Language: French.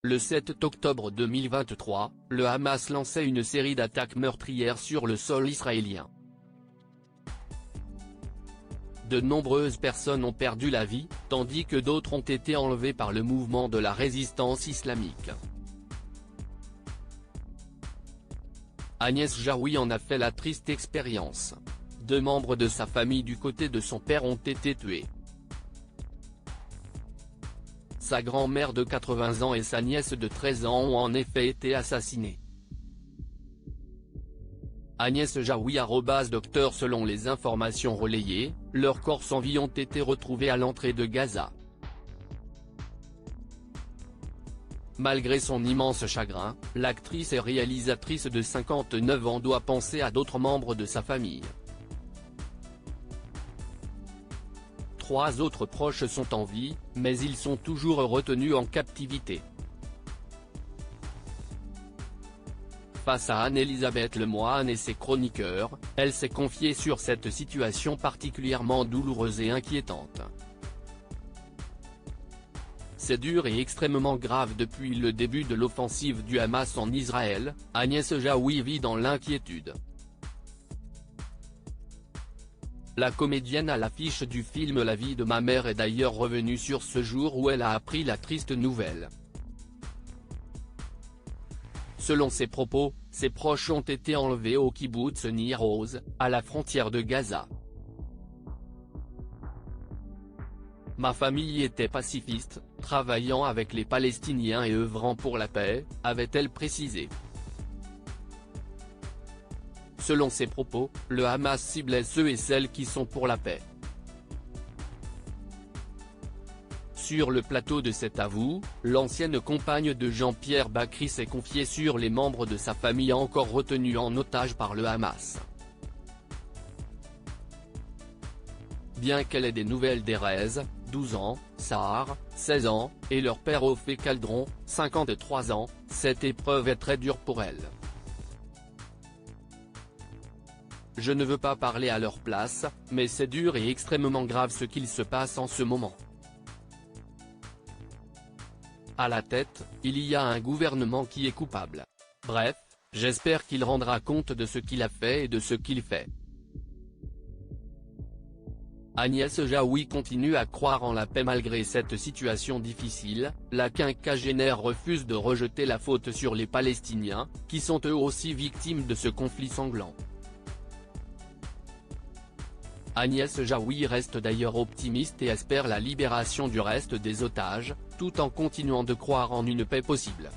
Le 7 octobre 2023, le Hamas lançait une série d'attaques meurtrières sur le sol israélien. De nombreuses personnes ont perdu la vie, tandis que d'autres ont été enlevées par le mouvement de la résistance islamique. Agnès Jaoui en a fait la triste expérience. 2 membres de sa famille du côté de son père ont été tués. Sa grand-mère de 80 ans et sa nièce de 13 ans ont en effet été assassinées. Agnès Jaoui @docteur Selon les informations relayées, leurs corps sans vie ont été retrouvés à l'entrée de Gaza. Malgré son immense chagrin, l'actrice et réalisatrice de 59 ans doit penser à d'autres membres de sa famille. 3 autres proches sont en vie, mais ils sont toujours retenus en captivité. Face à Anne-Elisabeth Lemoine et ses chroniqueurs, elle s'est confiée sur cette situation particulièrement douloureuse et inquiétante. C'est dur et extrêmement grave depuis le début de l'offensive du Hamas en Israël, Agnès Jaoui vit dans l'inquiétude. La comédienne à l'affiche du film La vie de ma mère est d'ailleurs revenue sur ce jour où elle a appris la triste nouvelle. Selon ses propos, ses proches ont été enlevés au kibboutz Nir Oz, à la frontière de Gaza. Ma famille était pacifiste, travaillant avec les Palestiniens et œuvrant pour la paix, avait-elle précisé. Selon ses propos, le Hamas ciblait ceux et celles qui sont pour la paix. Sur le plateau de cet avou, l'ancienne compagne de Jean-Pierre Bacri s'est confiée sur les membres de sa famille encore retenus en otage par le Hamas. Bien qu'elle ait des nouvelles d'Erez, 12 ans, Sahar, 16 ans, et leur père Ophé Caldron, 53 ans, cette épreuve est très dure pour elle. Je ne veux pas parler à leur place, mais c'est dur et extrêmement grave ce qu'il se passe en ce moment. À la tête, il y a un gouvernement qui est coupable. Bref, j'espère qu'il rendra compte de ce qu'il a fait et de ce qu'il fait. Agnès Jaoui continue à croire en la paix malgré cette situation difficile. La quinquagénaire refuse de rejeter la faute sur les Palestiniens, qui sont eux aussi victimes de ce conflit sanglant. Agnès Jaoui reste d'ailleurs optimiste et espère la libération du reste des otages, tout en continuant de croire en une paix possible.